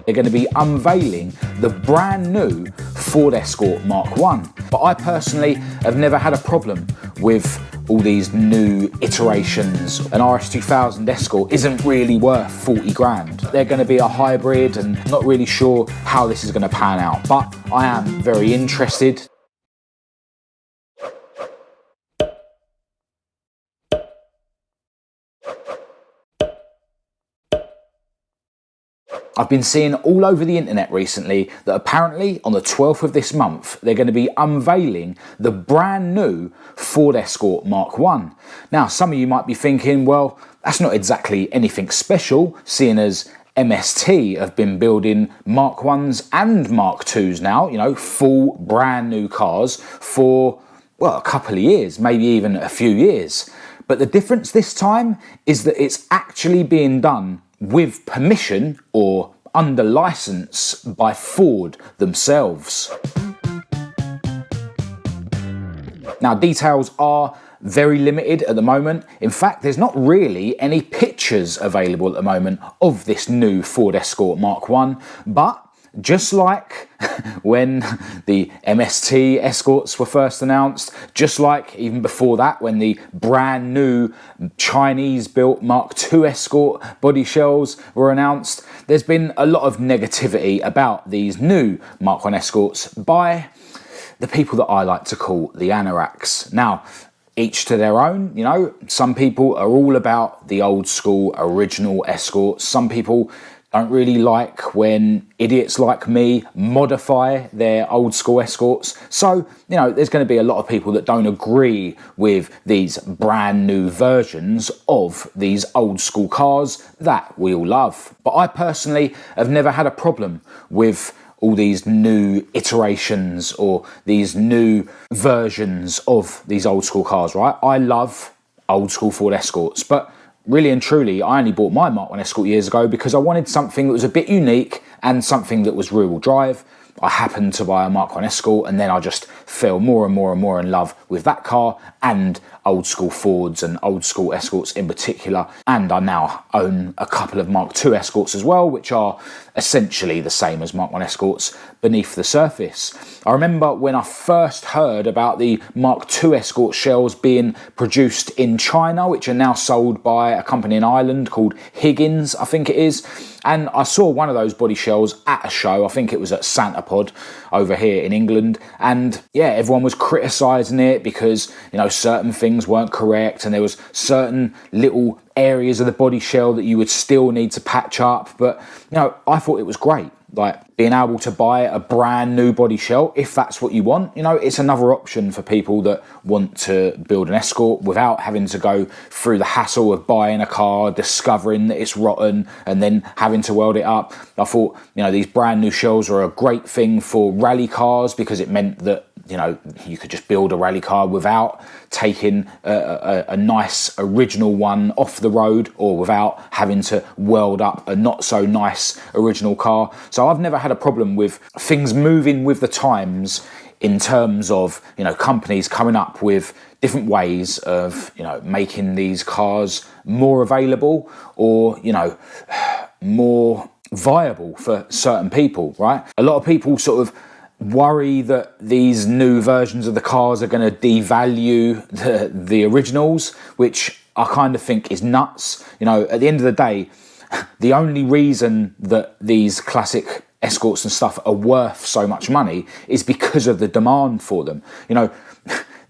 they're going to be unveiling the brand new Ford Escort Mark 1. But I personally have never had a problem with all these new iterations. An RS2000 Escort isn't really worth 40 grand. They're going to be a hybrid and I'm not really sure how this is going to pan out, but I am very interested. I've been seeing all over the internet recently that apparently on the 12th of this month, they're going to be unveiling the brand new Ford Escort Mark 1. Now, some of you might be thinking, well, that's not exactly anything special, seeing as MST have been building Mark 1s and Mark 2s now, you know, full brand new cars for, well, a couple of years, maybe even a few years. But the difference this time is that it's actually being done with permission or under license by Ford themselves. Now, details are very limited at the moment. In fact, there's not really any pictures available at the moment of this new Ford Escort Mark 1, but just like when the MST Escorts were first announced, just like even before that when the brand new Chinese-built Mark II Escort body shells were announced, there's been a lot of negativity about these new Mark 1 Escorts by the people that I like to call the aaaaages. Now, each to their own, you know, some people are all about the old school original Escorts. Some people don't really like when idiots like me modify their old school Escorts. So, you know, there's going to be a lot of people that don't agree with these brand new versions of these old school cars that we all love. But I personally have never had a problem with all these new iterations or these new versions of these old school cars, right? I love old school Ford Escorts, but really and truly, I only bought my Mark 1 Escort years ago because I wanted something that was a bit unique and something that was rear-wheel drive. I happened to buy a Mark 1 Escort and then I just fell more and more and more in love with that car and old school Fords and old school Escorts in particular. And I now own a couple of Mark II Escorts as well, which are essentially the same as Mark 1 Escorts beneath the surface. I remember when I first heard about the Mark II Escort shells being produced in China, which are now sold by a company in Ireland called Higgins, I think it is. And I saw one of those body shells at a show, I think it was at Santa Pod over here in England. And yeah, everyone was criticising it because, you know, certain things weren't correct and there was certain little areas of the body shell that you would still need to patch up. But, you know, I thought it was great. Like being able to buy a brand new body shell, if that's what you want, you know, it's another option for people that want to build an Escort without having to go through the hassle of buying a car, discovering that it's rotten and then having to weld it up. I thought, you know, these brand new shells are a great thing for rally cars because it meant that, you know, you could just build a rally car without taking a nice original one off the road or without having to weld up a not so nice original car. So I've never had a problem with things moving with the times in terms of, you know, companies coming up with different ways of, you know, making these cars more available or, you know, more viable for certain people, right? A lot of people sort of worry that these new versions of the cars are going to devalue the originals, which I kind of think is nuts. You know, at the end of the day, the only reason that these classic Escorts and stuff are worth so much money is because of the demand for them. You know,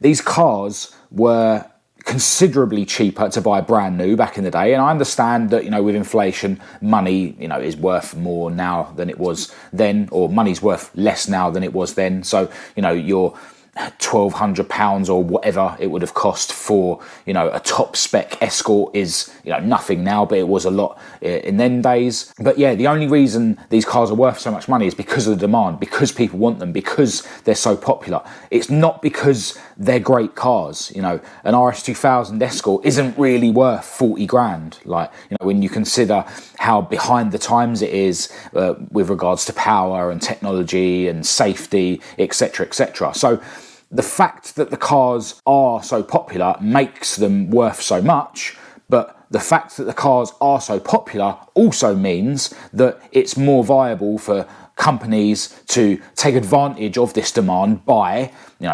these cars were considerably cheaper to buy brand new back in the day, and I understand that, you know, with inflation, money, you know, is worth more now than it was then, or money's worth less now than it was then. So, you know, your £1,200 or whatever it would have cost for, you know, a top spec Escort is, you know, nothing now, but it was a lot in them days. But yeah, the only reason these cars are worth so much money is because of the demand, because people want them, because they're so popular. It's not because they're great cars. You know, an RS2000 Escort isn't really worth 40 grand. Like, you know, when you consider how behind the times it is with regards to power and technology and safety, etc., etc. So the fact that the cars are so popular makes them worth so much, but the fact that the cars are so popular also means that it's more viable for companies to take advantage of this demand by,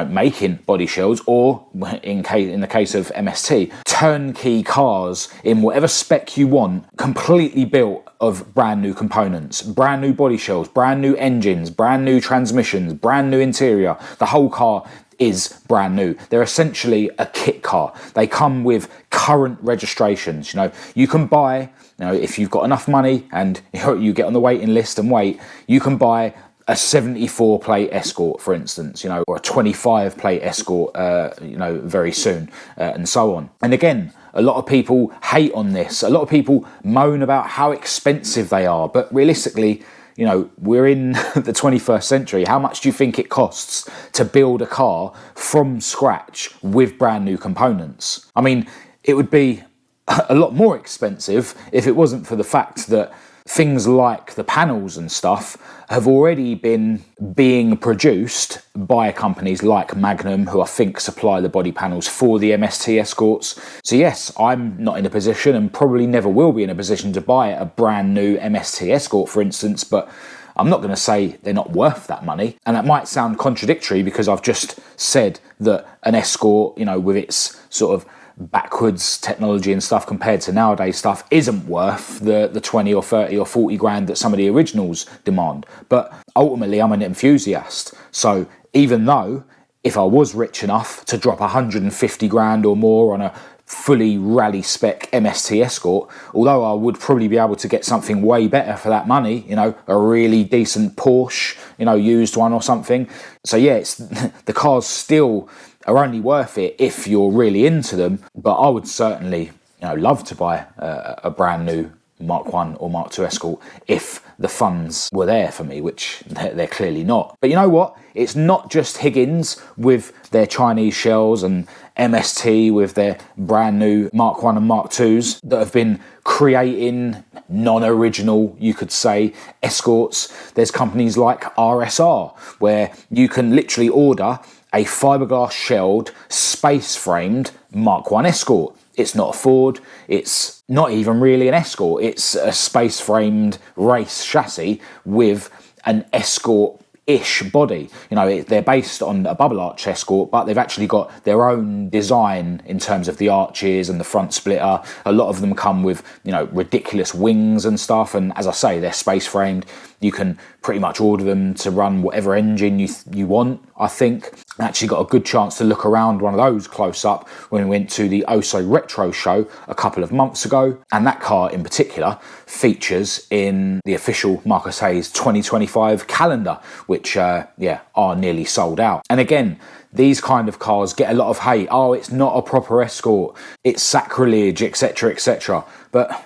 making body shells, or in the case of MST, turnkey cars in whatever spec you want, completely built of brand new components, brand new body shells, brand new engines, brand new transmissions, brand new interior. The whole car is brand new. They're essentially a kit car. They come with current registrations. You can buy, if you've got enough money and you get on the waiting list and wait, you can buy a 74 plate Escort, for instance, or a 25 plate Escort, very soon, and so on. And again, a lot of people hate on this. A lot of people moan about how expensive they are, but realistically, we're in the 21st century. How much do you think it costs to build a car from scratch with brand new components? I mean, it would be a lot more expensive if it wasn't for the fact that things like the panels and stuff have already been being produced by companies like Magnum, who I think supply the body panels for the MST Escorts. So yes, I'm not in a position, and probably never will be in a position, to buy a brand new MST Escort, for instance, but I'm not going to say they're not worth that money. And that might sound contradictory because I've just said that an Escort, with its sort of backwards technology and stuff compared to nowadays stuff, isn't worth the 20 or 30 or 40 grand that some of the originals demand. But ultimately, I'm an enthusiast. So even though if I was rich enough to drop 150 grand or more on a fully rally spec MST Escort, although I would probably be able to get something way better for that money, a really decent Porsche, used one or something. So yeah, the cars still are only worth it if you're really into them, but I would certainly love to buy a brand new Mark 1 or Mark 2 Escort if the funds were there for me, which they're clearly not. But you know what? It's not just Higgins with their Chinese shells and MST with their brand new Mark 1 and Mark 2s that have been creating non-original, you could say, Escorts. There's companies like RSR, where you can literally order a fiberglass shelled, space framed Mark 1 Escort. It's not a Ford, it's not even really an Escort, it's a space framed race chassis with an Escort-ish body. They're based on a bubble arch Escort, but they've actually got their own design in terms of the arches and the front splitter. A lot of them come with, ridiculous wings and stuff, and as I say, they're space framed. You can pretty much order them to run whatever engine you want, I think. I actually got a good chance to look around one of those close up when we went to the Oso Retro show a couple of months ago. And that car in particular features in the official Marcus Hayes 2025 calendar, which, are nearly sold out. And again, these kind of cars get a lot of hate. Oh, it's not a proper Escort, it's sacrilege, etc., etc. But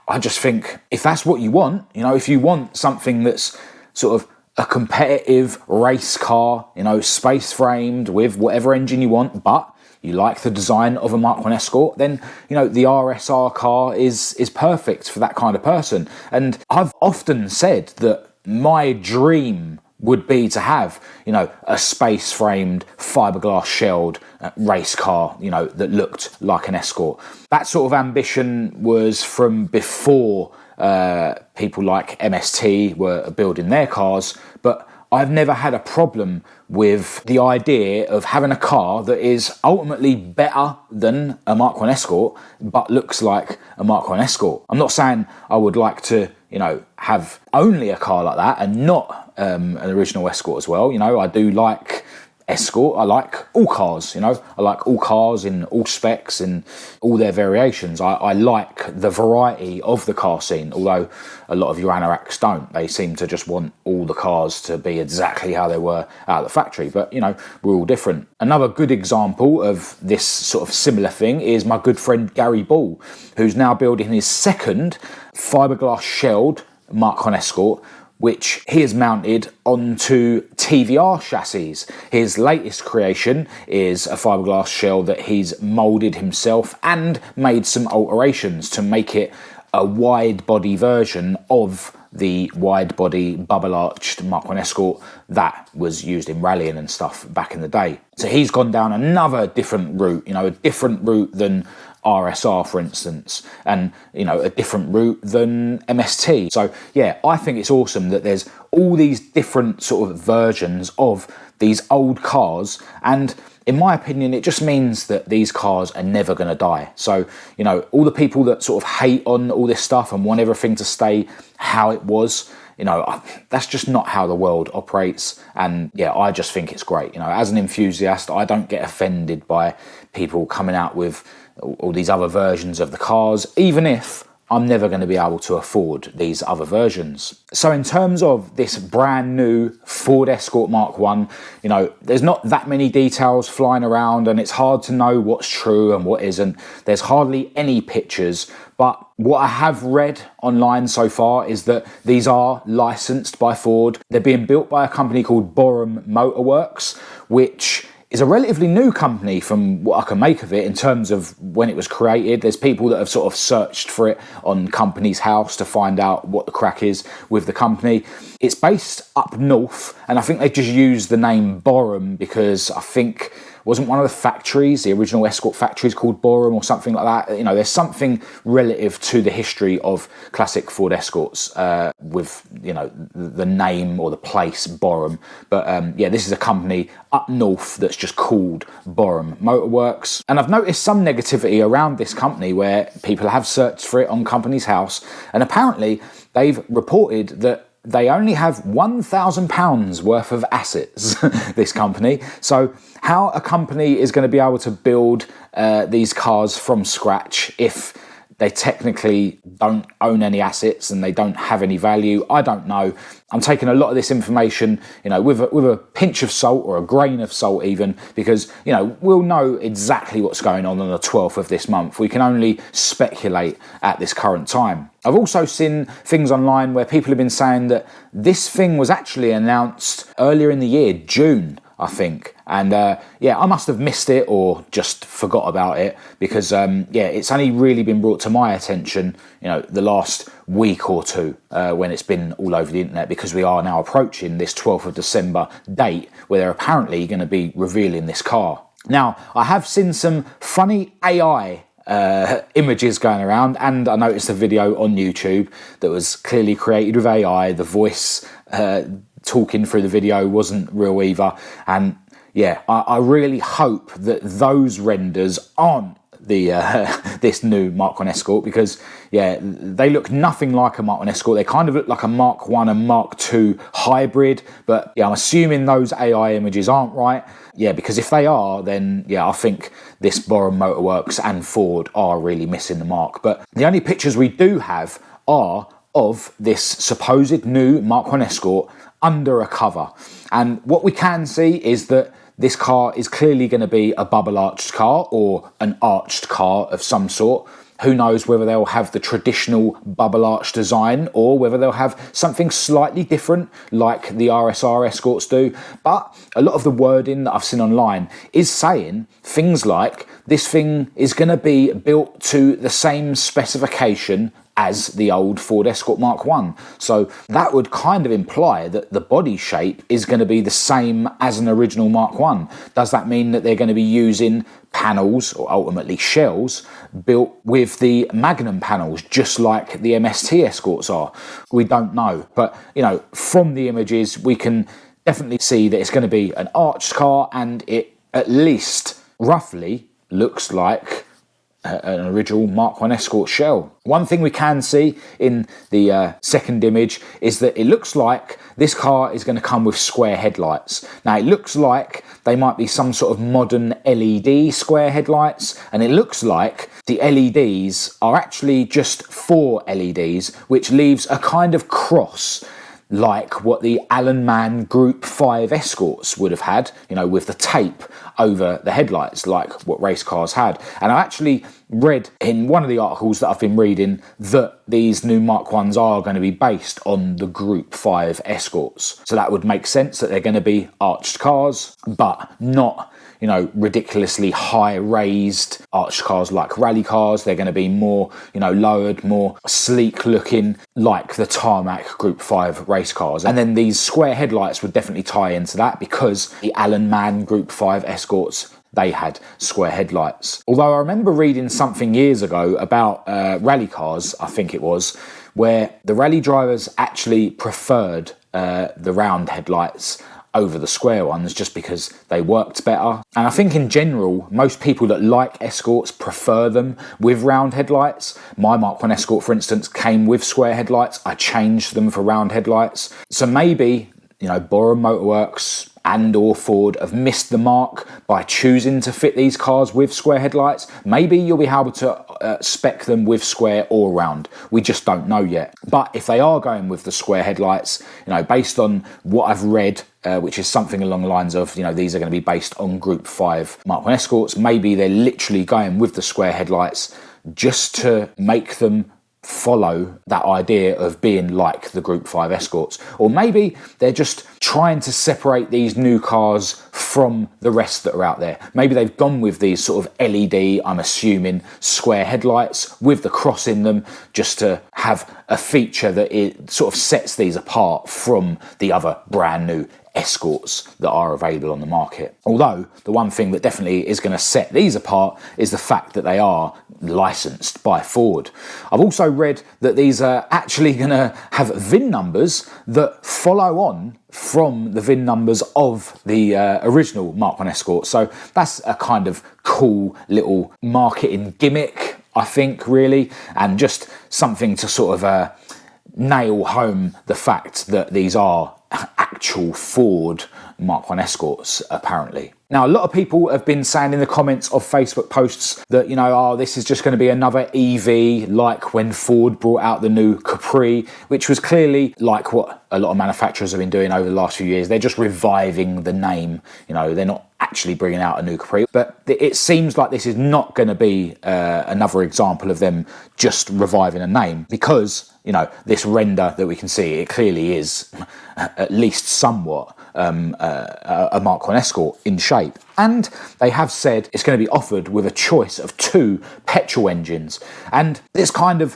I just think if that's what you want, if you want something that's sort of a competitive race car, space framed with whatever engine you want, but you like the design of a Mark 1 Escort, then, the RSR car is perfect for that kind of person. And I've often said that my dream would be to have, a space framed, fiberglass shelled race car, that looked like an Escort. That sort of ambition was from before people like MST were building their cars, but I've never had a problem with the idea of having a car that is ultimately better than a Mark 1 Escort, but looks like a Mark 1 Escort. I'm not saying I would like to, have only a car like that and not an original Escort as well. I do like Escort. I like all cars, I like all cars in all specs and all their variations. I like the variety of the car scene, although a lot of your anoraks don't. They seem to just want all the cars to be exactly how they were out of the factory, but we're all different. Another good example of this sort of similar thing is my good friend Gary Ball, who's now building his second fiberglass shelled Mark 1 Escort, which he has mounted onto TVR chassis. His latest creation is a fiberglass shell that he's moulded himself and made some alterations to make it a wide body version of the wide body bubble arched Mark 1 Escort that was used in rallying and stuff back in the day. So he's gone down another different route, a different route than RSR, for instance, and, you know, a different route than MST. So yeah, I think it's awesome that there's all these different sort of versions of these old cars, and in my opinion, it just means that these cars are never going to die. So, you know, all the people that sort of hate on all this stuff and want everything to stay how it was, you know, that's just not how the world operates. And yeah, I just think it's great. You know, as an enthusiast, I don't get offended by people coming out with all these other versions of the cars, even if I'm never going to be able to afford these other versions. So in terms of this brand new Ford Escort Mark 1, you know, there's not that many details flying around, and it's hard to know what's true and what isn't. There's hardly any pictures, but what I have read online so far is that these are licensed by Ford. They're being built by a company called Borum Motorworks, which is a relatively new company from what I can make of it in terms of when it was created. There's people that have sort of searched for it on Companies House to find out what the crack is with the company. It's based up north, and I think they just used the name Borum because I think wasn't one of the factories, the original Escort factories, called Borum or something like that. You know, there's something relative to the history of classic Ford Escorts with, you know, the name or the place Borum. But yeah, this is a company up north that's just called Borum Motorworks. And I've noticed some negativity around this company where people have searched for it on Companies House, and apparently they've reported that they only have £1,000 worth of assets, this company. So how a company is going to be able to build these cars from scratch if they technically don't own any assets and they don't have any value, I don't know. I'm taking a lot of this information, you know, with a pinch of salt, or a grain of salt even, because, you know, we'll know exactly what's going on the 12th of this month. We can only speculate at this current time. I've also seen things online where people have been saying that this thing was actually announced earlier in the year, June, I think. And yeah, I must have missed it or just forgot about it because, yeah, it's only really been brought to my attention, you know, the last week or two when it's been all over the internet, because we are now approaching this 12th of December date where they're apparently going to be revealing this car. Now, I have seen some funny AI images going around, and I noticed a video on YouTube that was clearly created with AI. The voice talking through the video wasn't real either, and yeah, I really hope that those renders aren't the this new Mark 1 Escort, because yeah, they look nothing like a Mark 1 Escort. They kind of look like a Mark 1 and Mark 2 hybrid, but yeah, I'm assuming those AI images aren't right. Yeah, because if they are, then yeah, I think this Borum Motorworks and Ford are really missing the mark. But the only pictures we do have are of this supposed new Mark 1 Escort under a cover. And what we can see is that this car is clearly going to be a bubble arched car or an arched car of some sort. Who knows whether they'll have the traditional bubble arch design or whether they'll have something slightly different like the RSR Escorts do. But a lot of the wording that I've seen online is saying things like this thing is going to be built to the same specification as the old Ford Escort Mark 1. So that would kind of imply that the body shape is going to be the same as an original Mark 1. Does that mean that they're going to be using panels, or ultimately shells, built with the Magnum panels, just like the MST Escorts are? We don't know. But, you know, from the images, we can definitely see that it's going to be an arched car, and it at least roughly looks like an original Mark 1 Escort shell. One thing we can see in the second image is that it looks like this car is going to come with square headlights. Now, it looks like they might be some sort of modern LED square headlights, and it looks like the LEDs are actually just 4 LEDs, which leaves a kind of cross like what the Allen Man Group 5 Escorts would have had, you know, with the tape over the headlights, like what race cars had. And I actually read in one of the articles that I've been reading that these new Mark 1s are going to be based on the Group 5 Escorts. So that would make sense that they're going to be arched cars, but not, you know, ridiculously high raised arched cars like rally cars. They're going to be more, you know, lowered, more sleek looking, like the tarmac Group 5 race cars. And then these square headlights would definitely tie into that, because the Allen Man Group 5 Escorts they had square headlights. Although I remember reading something years ago about rally cars, I think it was, where the rally drivers actually preferred the round headlights over the square ones just because they worked better. And I think in general, most people that like Escorts prefer them with round headlights. My Mk1 Escort, for instance, came with square headlights. I changed them for round headlights. So maybe, you know, Borum Motorworks and or Ford have missed the mark by choosing to fit these cars with square headlights. Maybe you'll be able to spec them with square or round. We just don't know yet. But if they are going with the square headlights, you know, based on what I've read, which is something along the lines of, you know, these are going to be based on Group 5 Mk1 Escorts, maybe they're literally going with the square headlights just to make them follow that idea of being like the Group 5 Escorts. Or maybe they're just trying to separate these new cars from the rest that are out there. Maybe they've gone with these sort of LED, I'm assuming, square headlights with the cross in them, just to have a feature that it sort of sets these apart from the other brand new Escorts that are available on the market. Although the one thing that definitely is going to set these apart is the fact that they are licensed by Ford. I've also read that these are actually going to have VIN numbers that follow on from the VIN numbers of the original Mk1 Escort. So that's a kind of cool little marketing gimmick, I think, really, and just something to sort of nail home the fact that these are actual Ford Mk1 Escorts, apparently. Now, a lot of people have been saying in the comments of Facebook posts that, you know, oh, this is just going to be another EV like when Ford brought out the new Capri, which was clearly like what a lot of manufacturers have been doing over the last few years. They're just reviving the name, you know, they're not actually bringing out a new Capri. But it seems like this is not going to be another example of them just reviving a name, because, you know, this render that we can see, it clearly is at least somewhat a Mk1 Escort in shape. And they have said it's going to be offered with a choice of 2 petrol engines. And this kind of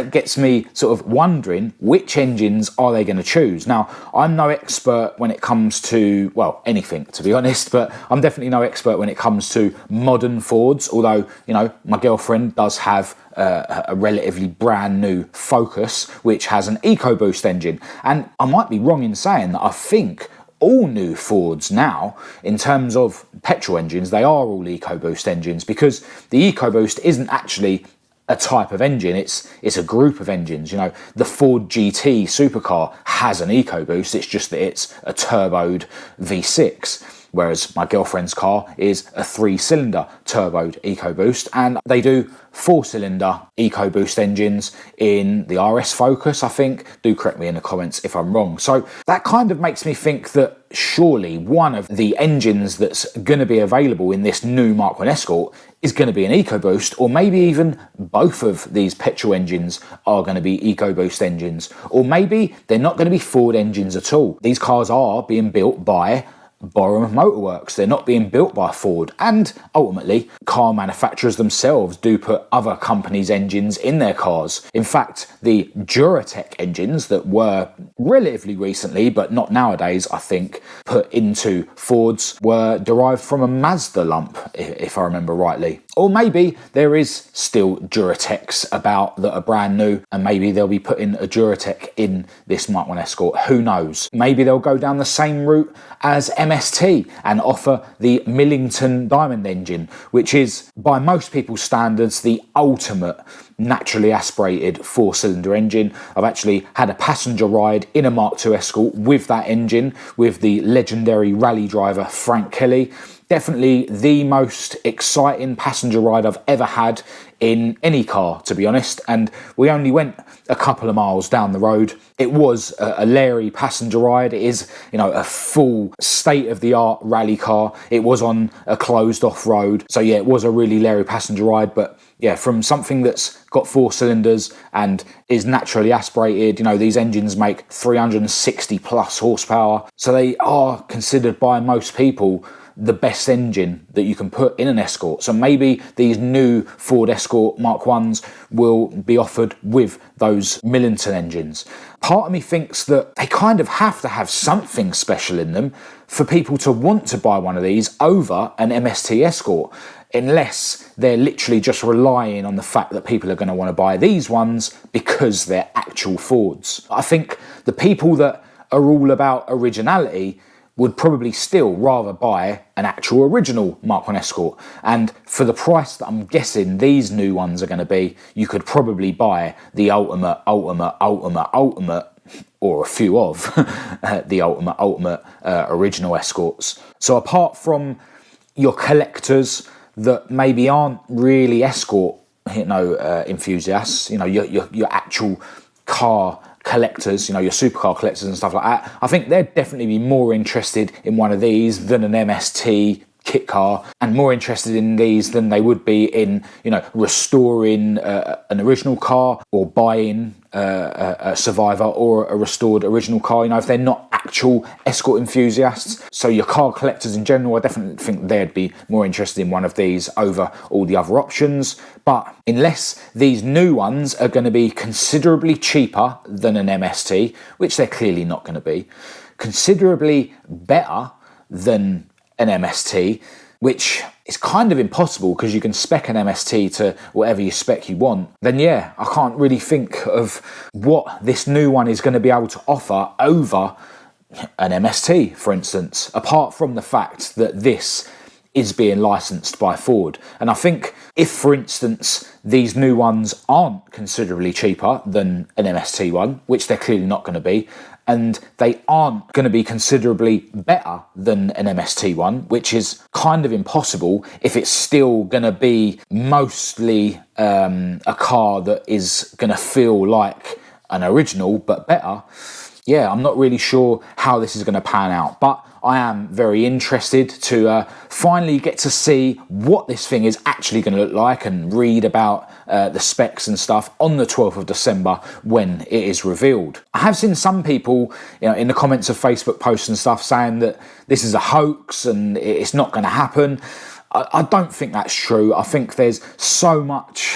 gets me sort of wondering, which engines are they going to choose? Now, I'm no expert when it comes to, well, anything, to be honest, but I'm definitely no expert when it comes to modern Fords, although, you know, my girlfriend does have a relatively brand new Focus, which has an EcoBoost engine. And I might be wrong in saying that I think all new Fords now, in terms of petrol engines, they are all EcoBoost engines, because the EcoBoost isn't actually a type of engine, it's a group of engines. You know, the Ford GT supercar has an EcoBoost, it's just that it's a turboed V6. Whereas my girlfriend's car is a 3-cylinder turboed EcoBoost, and they do 4-cylinder EcoBoost engines in the RS Focus, I think. Do correct me in the comments if I'm wrong. So that kind of makes me think that surely one of the engines that's going to be available in this new Mk1 Escort is going to be an EcoBoost, or maybe even both of these petrol engines are going to be EcoBoost engines, or maybe they're not going to be Ford engines at all. These cars are being built by Borum Motorworks. They're not being built by Ford, and ultimately car manufacturers themselves do put other companies' engines in their cars. In fact, the Duratec engines that were relatively recently, but not nowadays, I think, put into Fords were derived from a Mazda lump, if I remember rightly. Or maybe there is still Duratecs about that are brand new, and maybe they'll be putting a Duratec in this Mk1 Escort. Who knows? Maybe they'll go down the same route as MST and offer the Millington Diamond engine, which is, by most people's standards, the ultimate naturally aspirated 4-cylinder engine. I've actually had a passenger ride in a Mark II Escort with that engine, with the legendary rally driver Frank Kelly. Definitely the most exciting passenger ride I've ever had in any car, to be honest, and we only went a couple of miles down the road. It was a Larry passenger ride. It is, you know, a full state-of-the-art rally car. It was on a closed-off road, so yeah, it was a really Larry passenger ride. But yeah, from something that's got 4 cylinders and is naturally aspirated, you know, these engines make 360 plus horsepower, so they are considered by most people the best engine that you can put in an Escort. So maybe these new Ford Escort Mark 1s will be offered with those Millington engines. Part of me thinks that they kind of have to have something special in them for people to want to buy one of these over an MST Escort, unless they're literally just relying on the fact that people are going to want to buy these ones because they're actual Fords. I think the people that are all about originality would probably still rather buy an actual original Mark 1 Escort. And for the price that I'm guessing these new ones are going to be, you could probably buy the ultimate, or a few of the ultimate original Escorts. So apart from your collectors that maybe aren't really Escort, enthusiasts, your actual car collectors, your supercar collectors and stuff like that, I think they'd definitely be more interested in one of these than an MST kit car, and more interested in these than they would be in, restoring an original car or buying a Survivor or a restored original car, if they're not actual Escort enthusiasts. So your car collectors in general, I definitely think they'd be more interested in one of these over all the other options. But unless these new ones are going to be considerably cheaper than an MST, which they're clearly not going to be, considerably better than an MST, which is kind of impossible because you can spec an MST to whatever you spec you want, then yeah, I can't really think of what this new one is going to be able to offer over an MST, for instance, apart from the fact that this is being licensed by Ford. And I think if, for instance, these new ones aren't considerably cheaper than an MST one, which they're clearly not going to be, and they aren't going to be considerably better than an MST one, which is kind of impossible if it's still going to be mostly a car that is going to feel like an original but better. Yeah, I'm not really sure how this is going to pan out, but I am very interested to finally get to see what this thing is actually going to look like and read about the specs and stuff on the 12th of December when it is revealed. I have seen some people, in the comments of Facebook posts and stuff saying that this is a hoax and it's not going to happen. I don't think that's true. I think there's so much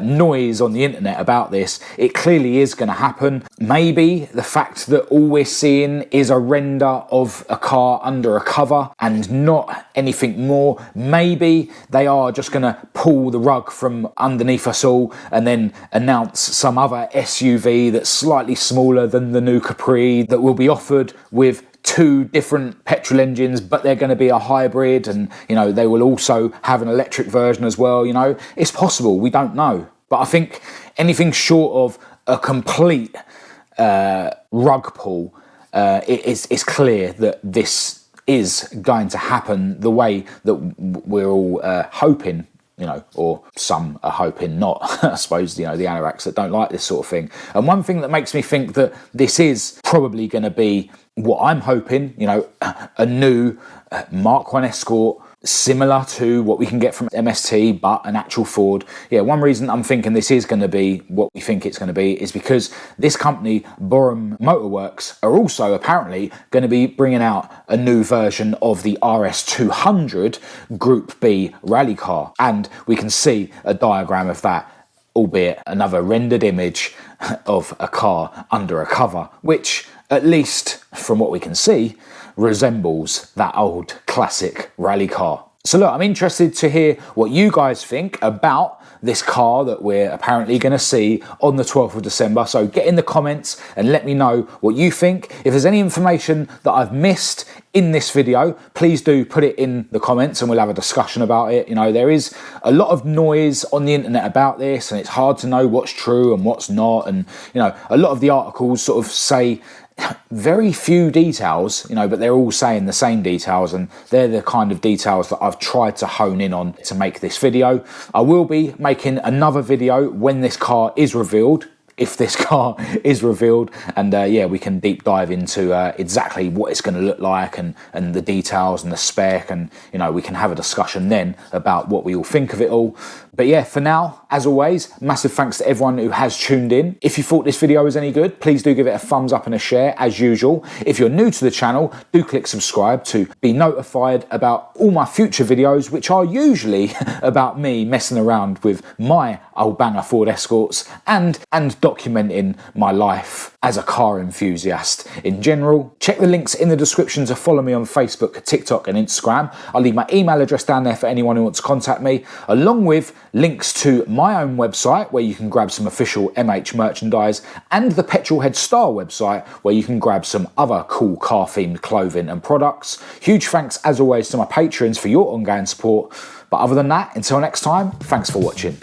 noise on the internet about this. It clearly is going to happen. Maybe the fact that all we're seeing is a render of a car under a cover and not anything more. Maybe they are just going to pull the rug from underneath us all and then announce some other SUV that's slightly smaller than the new Capri that will be offered with 2 different petrol engines, but they're going to be a hybrid, and they will also have an electric version as well. It's possible, we don't know, but I think anything short of a complete rug pull, it's clear that this is going to happen the way that we're all hoping, or some are hoping not. I suppose, the anoraks that don't like this sort of thing. And one thing that makes me think that this is probably going to be what I'm hoping, a new Mark 1 Escort, similar to what we can get from MST, but an actual Ford. Yeah, one reason I'm thinking this is going to be what we think it's going to be is because this company, Borum Motorworks, are also apparently going to be bringing out a new version of the RS200 Group B rally car. And we can see a diagram of that, albeit another rendered image of a car under a cover, which, at least from what we can see, resembles that old classic rally car. So look, I'm interested to hear what you guys think about this car that we're apparently going to see on the 12th of December. So get in the comments and let me know what you think. If there's any information that I've missed in this video, please do put it in the comments and we'll have a discussion about it. There is a lot of noise on the internet about this and it's hard to know what's true and what's not. And, a lot of the articles sort of say very few details, but they're all saying the same details, and they're the kind of details that I've tried to hone in on to make this video. I will be making another video when this car is revealed, if this car is revealed, and yeah, we can deep dive into exactly what it's going to look like and the details and the spec, and you know, we can have a discussion then about what we all think of it all. But yeah, for now, as always, massive thanks to everyone who has tuned in. If you thought this video was any good, please do give it a thumbs up and a share as usual. If you're new to the channel, do click subscribe to be notified about all my future videos, which are usually about me messing around with my old banger Ford Escorts and documenting my life as a car enthusiast in general. Check the links in the description to follow me on Facebook, TikTok and Instagram. I'll leave my email address down there for anyone who wants to contact me, along with links to my own website where you can grab some official MH merchandise, and the Petrolhead Star website where you can grab some other cool car themed clothing and products. Huge thanks as always to my patrons for your ongoing support. But other than that, until next time, thanks for watching.